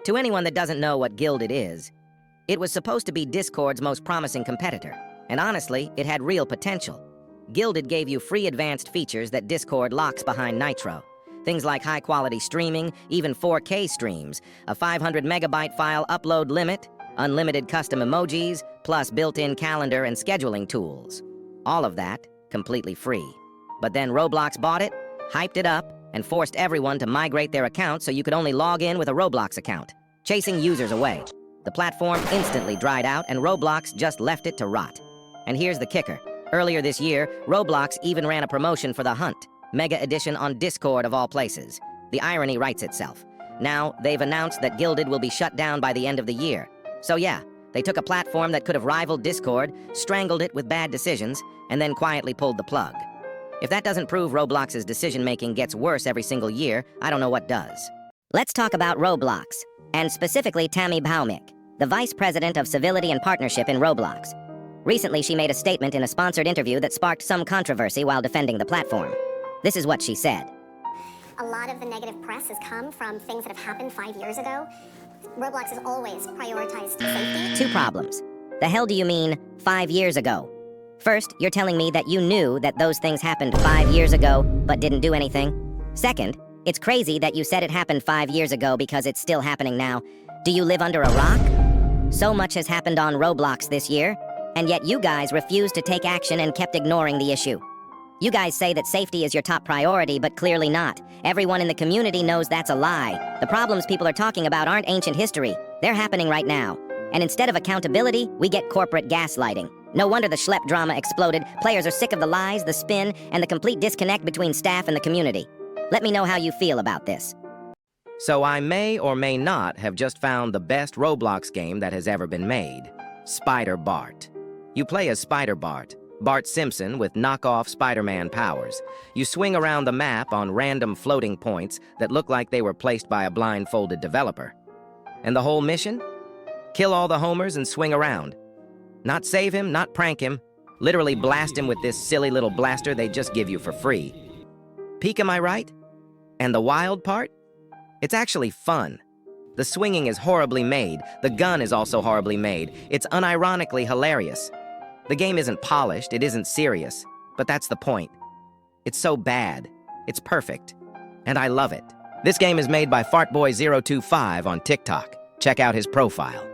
To anyone that doesn't know what Gilded is, it was supposed to be Discord's most promising competitor, and honestly, it had real potential. Gilded gave you free advanced features that Discord locks behind Nitro. Things like high-quality streaming, even 4K streams, a 500 megabyte file upload limit, unlimited custom emojis, plus built-in calendar and scheduling tools. All of that completely free. But then Roblox bought it, hyped it up, and forced everyone to migrate their accounts so you could only log in with a Roblox account, chasing users away. The platform instantly dried out, and Roblox just left it to rot. And here's the kicker. Earlier this year, Roblox even ran a promotion for The Hunt, Mega Edition on Discord of all places. The irony writes itself. Now, they've announced that Gilded will be shut down by the end of the year. So yeah, they took a platform that could have rivaled Discord, strangled it with bad decisions, and then quietly pulled the plug. If that doesn't prove Roblox's decision-making gets worse every single year, I don't know what does. Let's talk about Roblox, and specifically Tammy Baumick, the Vice President of Civility and Partnership in Roblox. Recently, she made a statement in a sponsored interview that sparked some controversy while defending the platform. This is what she said. A lot of the negative press has come from things that have happened 5 years ago. Roblox has always prioritized safety. Two problems. The hell do you mean 5 years ago? First, you're telling me that you knew that those things happened 5 years ago, but didn't do anything. Second, it's crazy that you said it happened 5 years ago because it's still happening now. Do you live under a rock? So much has happened on Roblox this year, and yet you guys refused to take action and kept ignoring the issue. You guys say that safety is your top priority, but clearly not. Everyone in the community knows that's a lie. The problems people are talking about aren't ancient history. They're happening right now. And instead of accountability, we get corporate gaslighting. No wonder the schlep drama exploded. Players are sick of the lies, the spin, and the complete disconnect between staff and the community. Let me know how you feel about this. So I may or may not have just found the best Roblox game that has ever been made. Spider Bart. You play as Spider Bart, Bart Simpson with knockoff Spider-Man powers. You swing around the map on random floating points that look like they were placed by a blindfolded developer. And the whole mission? Kill all the homers and swing around. Not save him, not prank him. Literally blast him with this silly little blaster they just give you for free. Peak, am I right? And the wild part? It's actually fun. The swinging is horribly made. The gun is also horribly made. It's unironically hilarious. The game isn't polished, it isn't serious, but that's the point. It's so bad. It's perfect. And I love it. This game is made by Fartboy025 on TikTok. Check out his profile.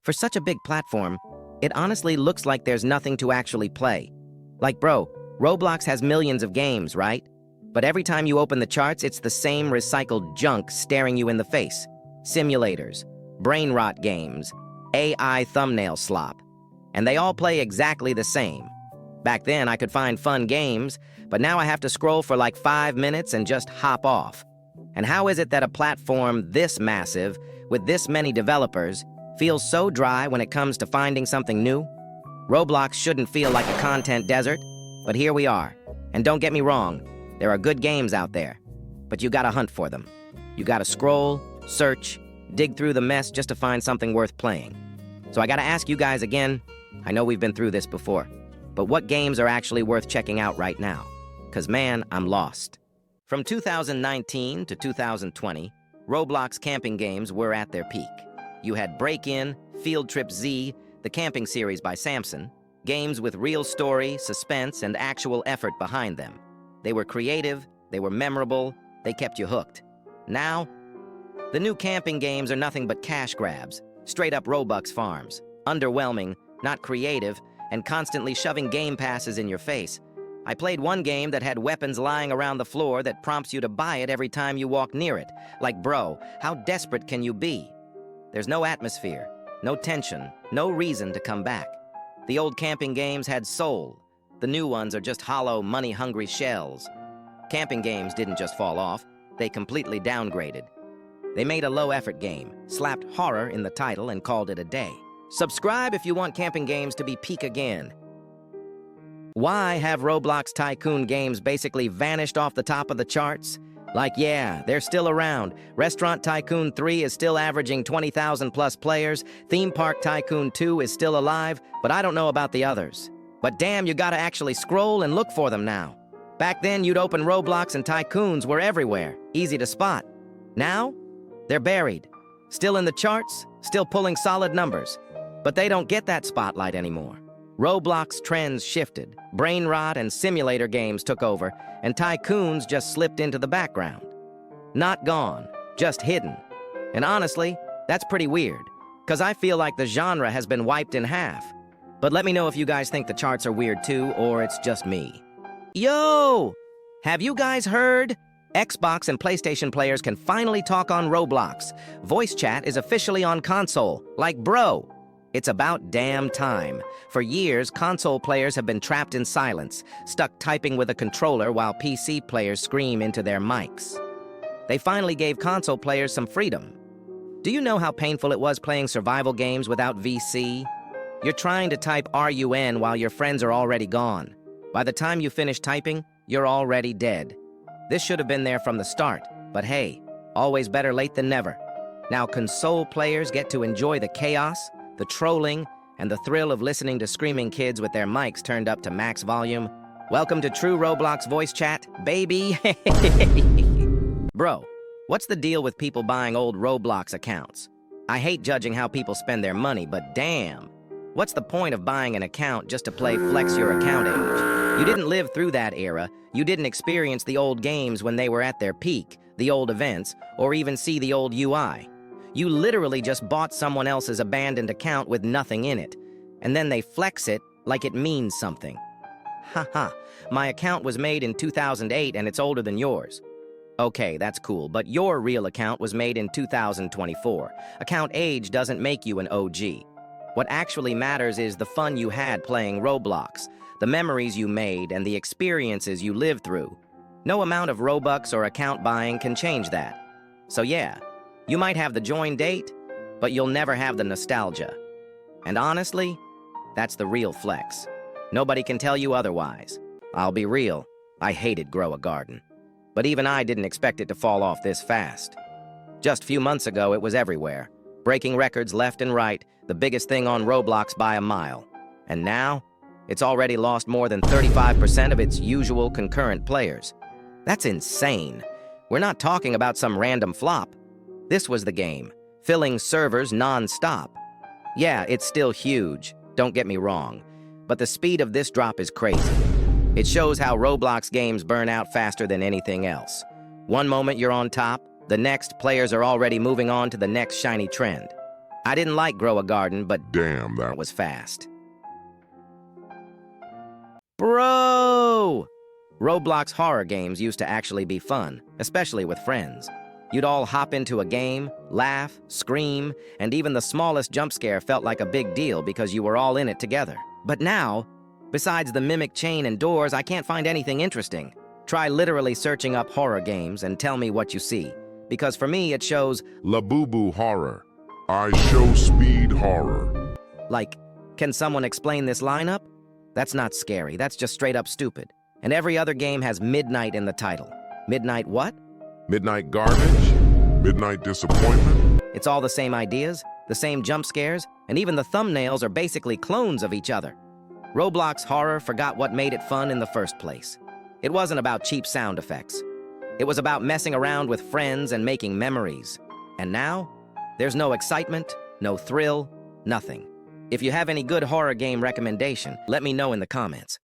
For such a big platform, it honestly looks like there's nothing to actually play. Like, bro, Roblox has millions of games, right? But every time you open the charts, it's the same recycled junk staring you in the face. Simulators, brain rot games, AI thumbnail slop. And they all play exactly the same. Back then, I could find fun games, but now I have to scroll for like 5 minutes and just hop off. And how is it that a platform this massive, with this many developers, feels so dry when it comes to finding something new? Roblox shouldn't feel like a content desert, but here we are. And don't get me wrong, there are good games out there, but you gotta hunt for them. You gotta scroll, search, dig through the mess just to find something worth playing. So I gotta ask you guys again, I know we've been through this before, but what games are actually worth checking out right now? 'Cause man, I'm lost. From 2019 to 2020, Roblox camping games were at their peak. You had Break-In, Field Trip Z, the camping series by Samson, games with real story, suspense, and actual effort behind them. They were creative, they were memorable, they kept you hooked. Now, the new camping games are nothing but cash grabs, straight-up Robux farms, underwhelming, not creative, and constantly shoving game passes in your face. I played one game that had weapons lying around the floor that prompts you to buy it every time you walk near it. Like, bro, how desperate can you be? There's no atmosphere, no tension, no reason to come back. The old camping games had soul. The new ones are just hollow, money-hungry shells. Camping games didn't just fall off, they completely downgraded. They made a low-effort game, slapped horror in the title, and called it a day. Subscribe if you want camping games to be peak again. Why have Roblox Tycoon games basically vanished off the top of the charts? Like, yeah, they're still around. Restaurant Tycoon 3 is still averaging 20,000 plus players. Theme Park Tycoon 2 is still alive, but I don't know about the others. But damn, you gotta actually scroll and look for them now. Back then, you'd open Roblox and Tycoons were everywhere, easy to spot. Now, they're buried. Still in the charts, still pulling solid numbers. But they don't get that spotlight anymore. Roblox trends shifted, brain rot and simulator games took over, and tycoons just slipped into the background. Not gone, just hidden. And honestly, that's pretty weird, because I feel like the genre has been wiped in half. But let me know if you guys think the charts are weird too, or it's just me. Yo! Have you guys heard? Xbox and PlayStation players can finally talk on Roblox. Voice chat is officially on console. Like, bro, it's about damn time. For years, console players have been trapped in silence, stuck typing with a controller while PC players scream into their mics. They finally gave console players some freedom. Do you know how painful it was playing survival games without VC? You're trying to type RUN while your friends are already gone. By the time you finish typing, you're already dead. This should have been there from the start, but hey, always better late than never. Now console players get to enjoy the chaos, the trolling, and the thrill of listening to screaming kids with their mics turned up to max volume. Welcome to true Roblox voice chat, baby. Bro, what's the deal with people buying old Roblox accounts? I hate judging how people spend their money, but damn. What's the point of buying an account just to play flex your account age? You didn't live through that era. You didn't experience the old games when they were at their peak, the old events, or even see the old UI. You literally just bought someone else's abandoned account with nothing in it, and then they flex it like it means something. Haha, my account was made in 2008 and it's older than yours. Okay, that's cool, but your real account was made in 2024. Account age doesn't make you an OG. What actually matters is the fun you had playing Roblox, the memories you made, and the experiences you lived through. No amount of Robux or account buying can change that. So yeah, you might have the join date, but you'll never have the nostalgia. And honestly, that's the real flex. Nobody can tell you otherwise. I'll be real, I hated Grow a Garden. But even I didn't expect it to fall off this fast. Just a few months ago, it was everywhere, breaking records left and right, the biggest thing on Roblox by a mile. And now, it's already lost more than 35% of its usual concurrent players. That's insane. We're not talking about some random flop. This was the game, filling servers non-stop. Yeah, it's still huge, don't get me wrong, but the speed of this drop is crazy. It shows how Roblox games burn out faster than anything else. One moment you're on top, the next players are already moving on to the next shiny trend. I didn't like Grow a Garden, but damn, that was fast. Bro! Roblox horror games used to actually be fun, especially with friends. You'd all hop into a game, laugh, scream, and even the smallest jump scare felt like a big deal because you were all in it together. But now, besides the mimic chain and doors, I can't find anything interesting. Try literally searching up horror games and tell me what you see. Because for me, it shows Labubu horror. I show speed horror. Like, can someone explain this lineup? That's not scary, that's just straight up stupid. And every other game has midnight in the title. Midnight what? Midnight garbage? Midnight disappointment? It's all the same ideas, the same jump scares, and even the thumbnails are basically clones of each other. Roblox horror forgot what made it fun in the first place. It wasn't about cheap sound effects. It was about messing around with friends and making memories. And now, there's no excitement, no thrill, nothing. If you have any good horror game recommendation, let me know in the comments.